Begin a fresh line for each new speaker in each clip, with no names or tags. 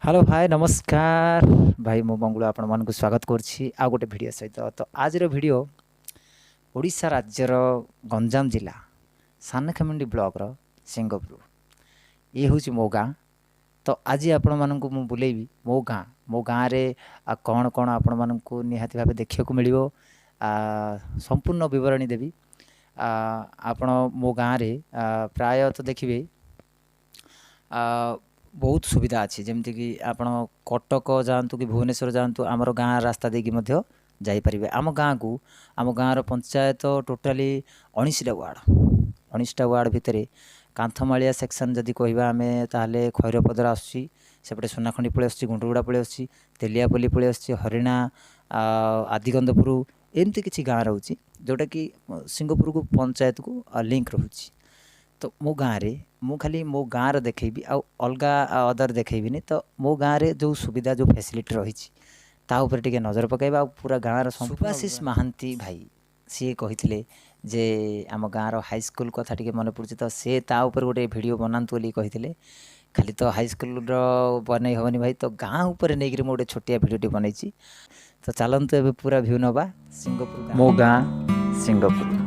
Hello भाई नमस्कार भाई मु मंगल आपण मन को स्वागत करछि आ गोटे वीडियो सहित। तो आज रो वीडियो ओडिशा राज्यर गंजाम जिला सानखेमुंडी ब्लॉक रो सिंगपुर ये हूँ मो गाँ। तो आज आपण मानक मु बुलेबी मो गाँ रे कौन कौन आपण मानक निहाती भाव देखिया को मिलिबो संपूर्ण विवरणी देवी। आपण मो गाँ रे प्राय तो देखिबे बहुत सुविधा अच्छी जमती कि आपण कटक जातु कि भुवनेश्वर जातु आमर गाँ रास्ता देकी मध्य जाईपारे। आम गाँ को आम गाँव पंचायत टोटाली 19टा वार्ड 19टा वार्ड भितर कांथमालिया सेक्शन जदि कहवा आम ताहले खैरपदर आसुची सेपटे सुनाखंडी पलि आसुची गुंडुगुड़ा पलि आसुची तेलियापल्ली पलि आसुची हरिणा आदिगंधपुर एमती किसी गाँ रोचे जोटा कि सिंगपुर को पंचायत को लिंक रोचे। तो मो गाँव रे मु खाली मो गाँव देखेबी आ अलगा अदर देखेबिनी। तो मो गाँव रे जो सुविधा जो फैसिलिटी रही ता ऊपर टिके नजर पकाइबा। पूरा गाँव रो सुभाशिष महांती भाई सी कही जे आम गाँव रो हाई स्कूल कथा टिके मन पड़ुछि। तो से ता ऊपर गोटे वीडियो बनातु बोली कही खाली तो हाई स्कूल रो बनई हबनी भाई। तो गाँव ऊपर नहीं कि गोटे छोटिया वीडियोटी बनई। तो चलतु एबे पूरा व्यू नवा सिंगापुर मो गाँ सिंगापुर।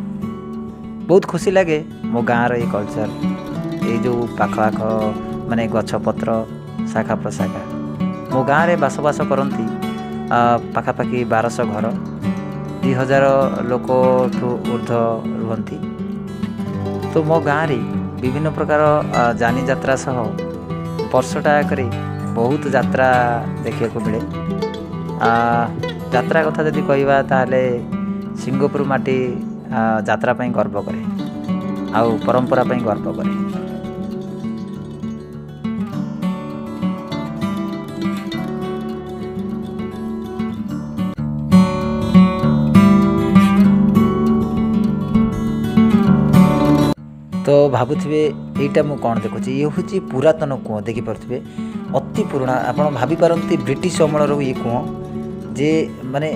बहुत खुशी लगे मो गाँव रो ये कल्चर ये जो पाख आख माने गछपत्र शाखा प्रशाखा मो गाँव रे बासबास करती पाखापाखि 1200 घर 2000 लोक ऊर्ध रुहंती। तो मो गाँव रे विभिन्न प्रकार जानी यात्रा सह वर्षटा करे बहुत यात्रा देखिया को मिले। यात्रा कथा जदि कहवा ताहले सिंगापुर माटी यात्रा पाई गर्व करे आउ परंपरा पाई गर्व करे। तो भावुवे यहीटा मु कौन देखुची ये हूँ पुरातन कूह देखिपे अति पुराणा आपड़ भाभी पारती ब्रिटिश अमलर ये कूह जे माने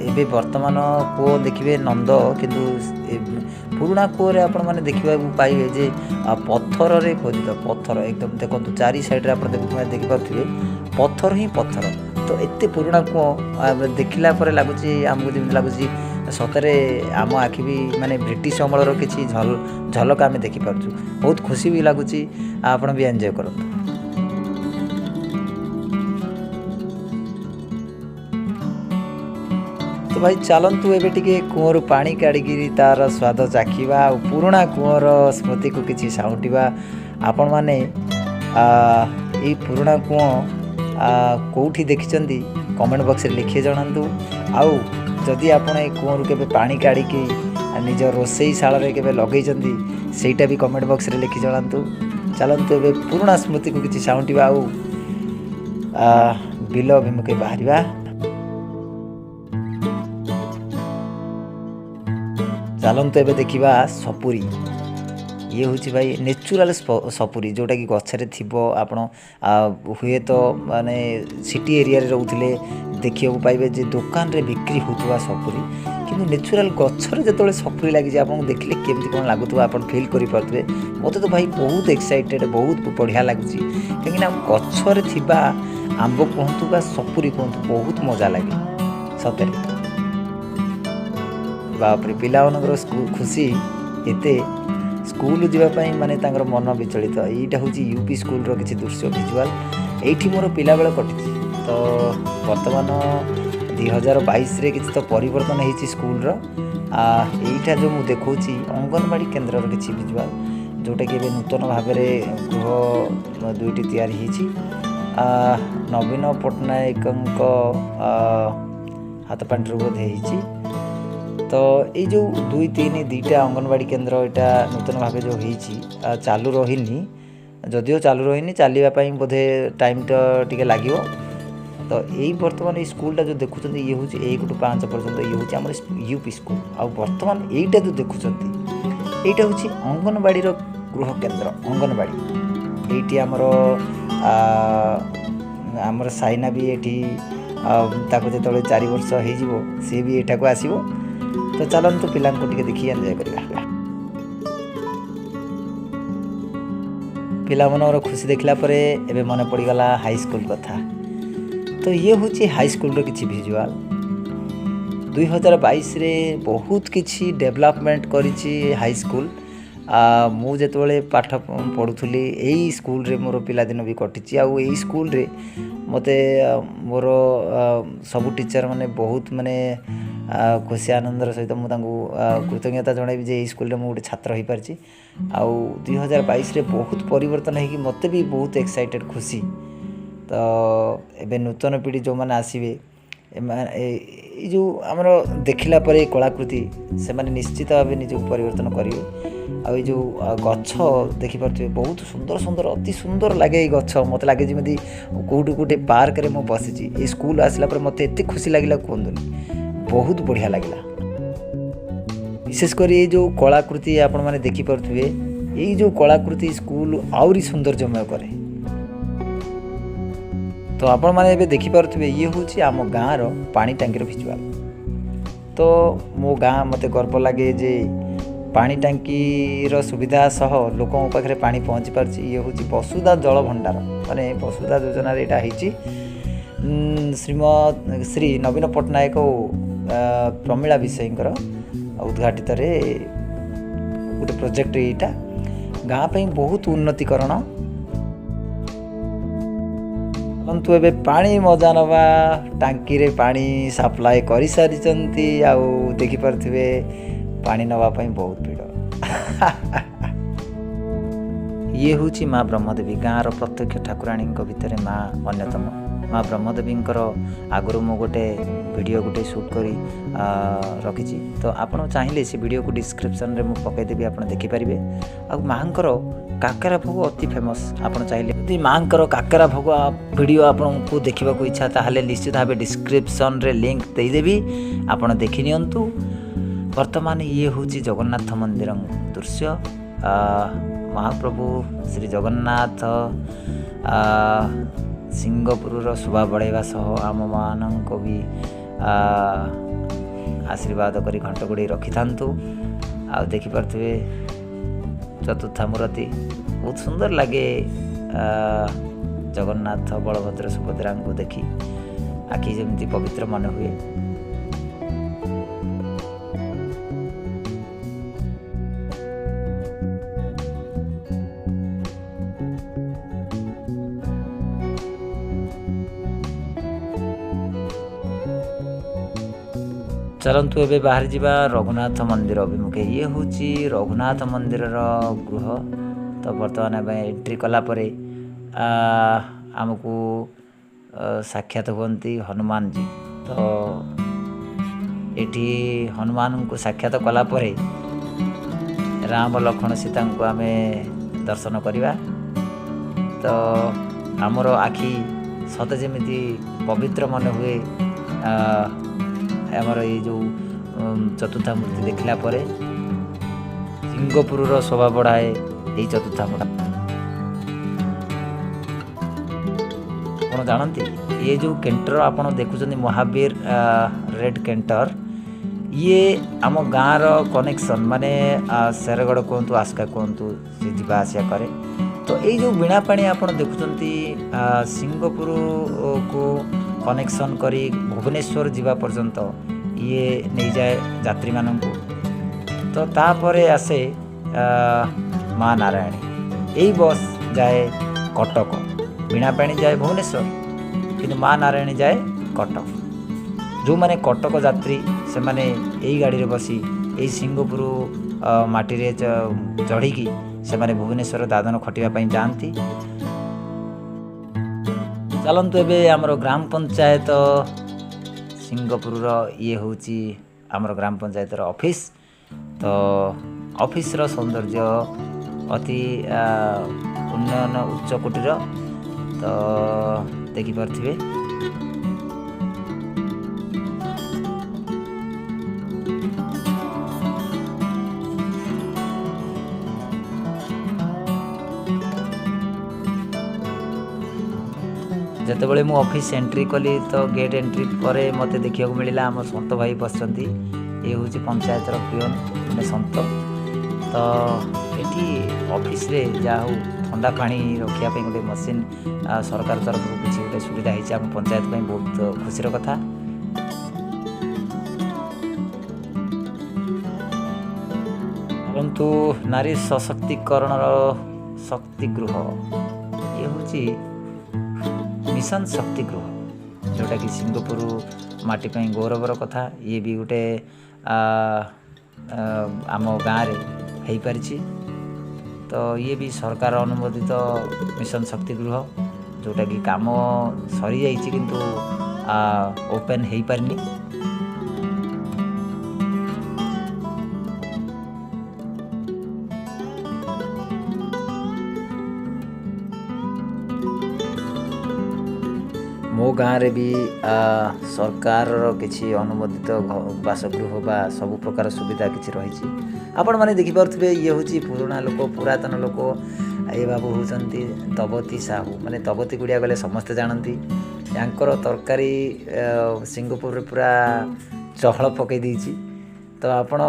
एबे वर्तमान कूह देखिए नंद किंतु पुराणा कूह आपण मैंने देखा पाइबे जे पत्थर रे खोदित पत्थर एकदम देखो चारि साइड आप देखिपे पत्थर ही पत्थर। तो एत पुराणा कूह देखला लगुच आमको जमी लगुच सतरे आम आखि भी माने ब्रिटिश अमलर किसी झलक आम देखिपुँ बहुत खुशी भी लगुच आपण भी एंजॉय करते। तो भाई चलतु एबे टिके कूहर पानी काढ़ी तार स्वाद चाखिबा पुराणा कूहर स्मृति को किसी साउंटिबा। आपण माने ये पुराणा कूह कोठी देखिचंदी कमेंट बॉक्स रे लिखिए जणांतु। आउ जदि आपण ए कूहर केबे पानी काढ़ी निज रोसई शाल रे केबे लगेइचंदी सेटा भी कमेंट बॉक्स रे लिखि जणांतु। चलंतु एबे पुराणा स्मृति को किसी साउंटिबा आउ बिल अभिमुखे बाहरिबा। चलतु एबे देखिबा सपुरी ये हूँ भाई नेचुराल सपुरी जोटा कि गछरे थिबो आपण हुए तो माने सिटी एरिया रे रहउथिले देखिया पाइबे जे दुकान रे बिक्री होतुवा सपुरी किंतु नेचुराल गछरे जतले सपुरी लागि जे आपण देखले केमति कोन लागुतुवा आपण फील करि परतबे। मते तो भाई बहुत एक्साइटेड बहुत बढ़िया लागुची कहीं ना गछरे थिबा आंबो कहतु बा सपुरी कहतु बहुत मजा लागे सतरे। बापरे पिला खुशी एते स्कूल जीवाई माने तांकर मन विचलित यहीटा हूँ यूपी स्कूल रो किसी दृश्य विजुआल एठी मोर पिला बेला कटि। तो वर्तमान 2022 रे किसी तो परिवर्तन होती स्कूल रो एईठा जो मु देखौची अंगनवाड़ी केन्द्र रो किसी विजुआल जोटा कि नूतन भाव में गृह दुईटी तैयारी होती नवीन पट्टनायक हाथ पांठिर बोधे होती। तो ये जो 2-3 अंगनवाड़ी केन्द्र यहाँ नूतन भाव जो हो चालू रही जदिव चालू रही चलवाई बोधे टाइम टे लगे। तो यही बर्तमान स्कूलटा जो देखुं ये हूँ 1 ରୁ 5 पर्यंत ये हूँ आम यूपी स्कूल आ बर्तमान यहीटा जो देखुं यहीटा हूँ अंगनवाड़ी गृह केन्द्र अंगनवाड़ी ये आमर साइना भी ये जो 4 वर्ष हो सी भी यहाँ को आसो। तो चलतु पिला देखिए एंजॉय करवा। ପିଲାମାନଙ୍କର ଖୁସି ଦେଖିଲା ପରେ ଏବେ ମନେ ପଡ଼ିଗଲା ହାଇସ୍କୁଲ କଥା। ତ ଇଏ ହେଉଛି ହାଇସ୍କୁଲର କିଛି ଭିଜୁଆଲ୍। 2022ରେ ବହୁତ କିଛି ଡେଭଲପମେଣ୍ଟ କରିଛି ହାଇସ୍କୁଲ। ମୁଁ ଯେତେବେଳେ ପାଠ ପଢ଼ୁଥିଲି ଏଇ ସ୍କୁଲରେ ମୋର ପିଲାଦିନ ବି କଟିଛି। ଆଉ ଏଇ ସ୍କୁଲରେ ମୋତେ ମୋର ସବୁ ଟିଚର ମାନେ ବହୁତ ମାନେ ଖୁସି ଆନନ୍ଦର ସହିତ ମୁଁ ତାଙ୍କୁ କୃତଜ୍ଞତା ଜଣାଇବି ଯେ ଏଇ ସ୍କୁଲରେ ମୁଁ ଗୋଟେ ଛାତ୍ର ହୋଇପାରିଛି। ଆଉ 2022ରେ ବହୁତ ପରିବର୍ତ୍ତନ ହେଇକି ମୋତେ ବି ବହୁତ ଏକ୍ସାଇଟେଡ଼ ଖୁସି। ତ ଏବେ ନୂତନ ପିଢ଼ି ଯେଉଁମାନେ ଆସିବେ ଏଇ ଯେଉଁ ଆମର ଦେଖିଲା ପରେ କଳାକୃତି ସେମାନେ ନିଶ୍ଚିତ ଭାବେ ନିଜକୁ ପରିବର୍ତ୍ତନ କରିବେ। ଆଉ ଏଇ ଯେଉଁ ଗଛ ଦେଖିପାରୁଥିବେ ବହୁତ ସୁନ୍ଦର ସୁନ୍ଦର ଅତି ସୁନ୍ଦର ଲାଗେ। ଏଇ ଗଛ ମୋତେ ଲାଗେ ଯେମିତି କେଉଁଠି ଗୋଟେ ପାର୍କରେ ମୁଁ ବସିଛି। ଏଇ ସ୍କୁଲ ଆସିଲା ପରେ ମୋତେ ଏତେ ଖୁସି ଲାଗିଲା କୁହନ୍ତୁନି, ବହୁତ ବଢ଼ିଆ ଲାଗିଲା। ବିଶେଷ କରି ଏଇ ଯେଉଁ କଳାକୃତି ଆପଣମାନେ ଦେଖିପାରୁଥିବେ, ଏଇ ଯେଉଁ କଳାକୃତି ସ୍କୁଲ ଆହୁରି ସୌନ୍ଦର୍ଯ୍ୟମୟ କରେ। ତ ଆପଣମାନେ ଏବେ ଦେଖିପାରୁଥିବେ ଇଏ ହେଉଛି ଆମ ଗାଁର ପାଣି ଟାଙ୍କିର ଭିଜୁଆଲ୍। ତ ମୋ ଗାଁ ମୋତେ ଗର୍ବ ଲାଗେ ଯେ ପାଣି ଟାଙ୍କିର ସୁବିଧା ସହ ଲୋକଙ୍କ ପାଖରେ ପାଣି ପହଞ୍ଚି ପାରୁଛି। ଇଏ ହେଉଛି ବସୁଧା ଜଳ ଭଣ୍ଡାର, ମାନେ ବସୁଧା ଯୋଜନାରେ ଏଇଟା ହେଇଛି। ଶ୍ରୀ ନବୀନ ପଟ୍ଟନାୟକ ଓ ପ୍ରମିଳା ବିଷୟୀଙ୍କର ଉଦ୍ଘାଟିତରେ ଗୋଟେ ପ୍ରୋଜେକ୍ଟ ଏଇଟା ଗାଁ ପାଇଁ ବହୁତ ଉନ୍ନତିକରଣ। କିନ୍ତୁ ଏବେ ପାଣି ମଜା ନେବା, ଟାଙ୍କିରେ ପାଣି ସପ୍ଲାଏ କରିସାରିଛନ୍ତି। ଆଉ ଦେଖିପାରୁଥିବେ ପାଣି ନେବା ପାଇଁ ବହୁତ ଭିଡ଼। ଇଏ ହେଉଛି ମା ବ୍ରହ୍ମଦେବୀ, ଗାଁର ପ୍ରତ୍ୟକ୍ଷ ଠାକୁରାଣୀଙ୍କ ଭିତରେ ମା ଅନ୍ୟତମ। ମା ବ୍ରହ୍ମଦେବୀଙ୍କର ଆଗରୁ ମୁଁ ଗୋଟେ ଭିଡ଼ିଓ ସୁଟ୍ କରି ରଖିଛି। ତ ଆପଣ ଚାହିଁଲେ ସେ ଭିଡ଼ିଓକୁ ଡିସ୍କ୍ରିପ୍ସନ୍ରେ ମୁଁ ପକାଇଦେବି, ଆପଣ ଦେଖିପାରିବେ। ଆଉ ମାଆଙ୍କର କାକରା ଭୋଗ ଅତି ଫେମସ୍। ଆପଣ ଚାହିଁଲେ ଯଦି ମାଆଙ୍କର କାକରା ଭୋଗ ଭିଡ଼ିଓ ଆପଣଙ୍କୁ ଦେଖିବାକୁ ଇଚ୍ଛା ତାହେଲେ ନିଶ୍ଚିତ ଭାବେ ଡିସ୍କ୍ରିପ୍ସନ୍ରେ ଲିଙ୍କ୍ ଦେଇଦେବି, ଆପଣ ଦେଖିନିଅନ୍ତୁ। ବର୍ତ୍ତମାନ ଇଏ ହେଉଛି ଜଗନ୍ନାଥ ମନ୍ଦିର ଦୃଶ୍ୟ। ମହାପ୍ରଭୁ ଶ୍ରୀ ଜଗନ୍ନାଥ ସିଂହପୁରର ଶୋଭା ବଢ଼ାଇବା ସହ ଆମମାନଙ୍କୁ ବି ଆଶୀର୍ବାଦ କରି ଘଣ୍ଟ ଘୋଡ଼େଇ ରଖିଥାନ୍ତୁ। ଆଉ ଦେଖିପାରୁଥିବେ ଚତୁର୍ଥା ମୂର୍ତ୍ତି ବହୁତ ସୁନ୍ଦର ଲାଗେ। ଜଗନ୍ନାଥ ବଳଭଦ୍ର ସୁଭଦ୍ରାଙ୍କୁ ଦେଖି ଆଖି ଯେମିତି ପବିତ୍ର ମନେ ହୁଏ। ଚାଲନ୍ତୁ ଏବେ ବାହାରି ଯିବା ରଘୁନାଥ ମନ୍ଦିର ଅଭିମୁଖେ। ଇଏ ହେଉଛି ରଘୁନାଥ ମନ୍ଦିରର ଗୃହ। ତ ବର୍ତ୍ତମାନ ଏବେ ଏଣ୍ଟ୍ରି କଲା ପରେ ଆମକୁ ସାକ୍ଷାତ ହୁଅନ୍ତି ହନୁମାନଜୀ। ତ ଏଠି ହନୁମାନଙ୍କୁ ସାକ୍ଷାତ କଲା ପରେ ରାମ ଲକ୍ଷ୍ମଣ ସୀତାଙ୍କୁ ଆମେ ଦର୍ଶନ କରିବା। ତ ଆମର ଆଖି ସତେ ଯେମିତି ପବିତ୍ର ମନେ ହୁଏ ଆମର ଏଇ ଯେଉଁ ଚତୁର୍ଥା ମୂର୍ତ୍ତି ଦେଖିଲା ପରେ। ସିଂହପୁରର ଶୋଭା ବଢ଼ାଏ ଏଇ ଚତୁର୍ଥା ମୂର୍ତ୍ତି। ଆପଣ ଜାଣନ୍ତି ଏ ଯେଉଁ କେଣ୍ଟର ଆପଣ ଦେଖୁଛନ୍ତି ମହାବୀର ରେଡ୍ କେଣ୍ଟର, ଇଏ ଆମ ଗାଁର କନେକ୍ସନ୍, ମାନେ ଶେରଗଡ଼ କୁହନ୍ତୁ ଆସ୍କା କୁହନ୍ତୁ, ସେ ଯିବା ଆସିବା କରେ। ତ ଏଇ ଯେଉଁ ବୀଣାପାଣି ଆପଣ ଦେଖୁଛନ୍ତି ସିଂହପୁରକୁ କନେକ୍ସନ୍ କରି ଭୁବନେଶ୍ୱର ଯିବା ପର୍ଯ୍ୟନ୍ତ ଇଏ ନେଇଯାଏ ଯାତ୍ରୀମାନଙ୍କୁ। ତ ତାପରେ ଆସେ ମା ନାରାୟଣୀ। ଏଇ ବସ୍ ଯାଏ କଟକ, ବୀଣାପାଣି ଯାଏ ଭୁବନେଶ୍ୱର, କିନ୍ତୁ ମା ନାରାୟଣୀ ଯାଏ କଟକ। ଯେଉଁମାନେ କଟକ ଯାତ୍ରୀ ସେମାନେ ଏଇ ଗାଡ଼ିରେ ବସି ଏଇ ସିଂହପୁର ମାଟିରେ ଚଢ଼ିକି ସେମାନେ ଭୁବନେଶ୍ୱର ଦାଦନ ଖଟିବା ପାଇଁ ଯାଆନ୍ତି। ଚାଲନ୍ତୁ ଏବେ ଆମର ଗ୍ରାମ ପଞ୍ଚାୟତ ସିଂହପୁରର ଇଏ ହେଉଛି ଆମର ଗ୍ରାମ ପଞ୍ଚାୟତର ଅଫିସ୍। ତ ଅଫିସ୍ର ସୌନ୍ଦର୍ଯ୍ୟ ଅତି ଉନ୍ନୟନ ଉଚ୍ଚ କୋଟିର। ତ ଦେଖିପାରୁଥିବେ ଯେତେବେଳେ ମୁଁ ଅଫିସ୍ ଏଣ୍ଟ୍ରି କଲି ତ ଗେଟ୍ ଏଣ୍ଟ୍ରି ପରେ ମୋତେ ଦେଖିବାକୁ ମିଳିଲା ଆମ ସନ୍ତ ଭାଇ ବସିଛନ୍ତି। ଏ ହେଉଛି ପଞ୍ଚାୟତର ପିଅନ, ମାନେ ସନ୍ତ। ତ ଏଠି ଅଫିସ୍ରେ ଯାହା ହଉ ठंडा पानी रखापी गोटे मशीन सरकार तरफ किसी गोटे सुविधा होती आम पंचायत बहुत खुशी कथा। परंतु नारी सशक्तिकरण शक्ति गृह ये हूँ मिशन शक्ति गृह जोटा कि सिंहपुर माटी गौरवर कथा। ये भी गोटे आम गाँव में हो पारी। तो ये भी सरकार अनुमोदित मिशन शक्ति गृह जोटा कि काम सरी जाइए किंतु ओपन हो पारनी। मो गाँव रे भी सरकार किसी अनुमोदित बासगृह बा सबु प्रकार सुविधा किसी रही। आपण मैंने देखिपे ये हूँ पुराणा लोक पुरातन लोक ये बाबू होती तबती साहू माने तबती गुड़िया गले समस्ते जानती। यांकर तरकारी सिंहपुर पूरा चहल पकई देछि। तो आपण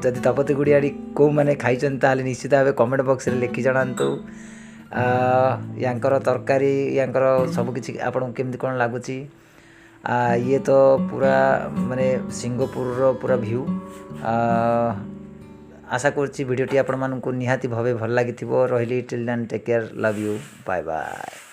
जदि तबती गुड़िया को मैंने खाई निश्चित भाव कमेंट बॉक्स रे लिखि जणांतु। यांकर तरकारी यांकर सबकिछि आपन केमती कौन लगुच। ये तो पूरा माने सिंहपुर पूरा व्यू आशा करछि वीडियोटी आपण मानकु निहाती भावे भल लागिथिबो। रहिली till then take care love you bye bye.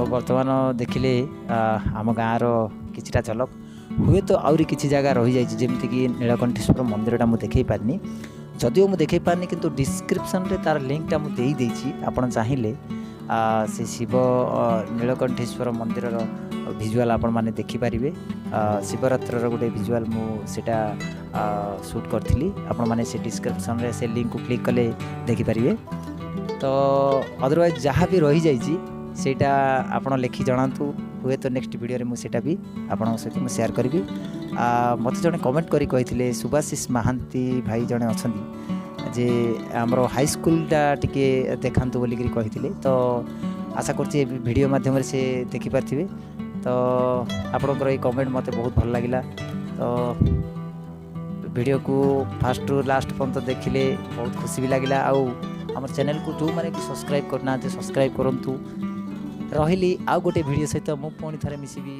बर्तमान देखिले आम गाँव किछिटा झलक हुए तो आउरी किछि जगह रही जाइए जमती कि नीलकंठेश्वर मंदिरटा मुझे देखई पारनी। जदिओ मुझे देखई पारनी किंतु डिस्क्रिप्शन रे तार लिंकटा मुझे देई देछि। आपण चाहिए से शिव नीलकंठेश्वर मंदिर भिजुआल आपण माने देखि पारिबे। शिवरात्र गोटे भिजुआल मुझा शूट करथिली। आपण माने से डिस्क्रिप्शन रे से लिंक को क्लिक कले देखि पारिबे। तो अदरवाइज जहाँ भी रही जाइए सेटा आपण लिखि जणांतु। हुए तो नेक्स्ट वीडियो रे मुझे भी आपण सहित मुझे शेयर करी। मत जड़े कमेंट करी कही सुभाशिष महांती भाई जड़े अच्छा जे आमर हाई स्कूलटा टिके देखातु बोलिक कही। तो आशा करछि वीडियो माध्यम से देखिपारे। तो आपणकर कमेंट मत बहुत भल लगिला। तो वीडियो को फास्ट टू लास्ट पर्यंत देखिले बहुत खुशी भी लगिला। आउ आम चैनल को जो मैंने भी सब्सक्राइब करना सब्सक्राइब करंतु। रही आउ गोटे वीडियो सहित मु पुणी थे मिसिबी।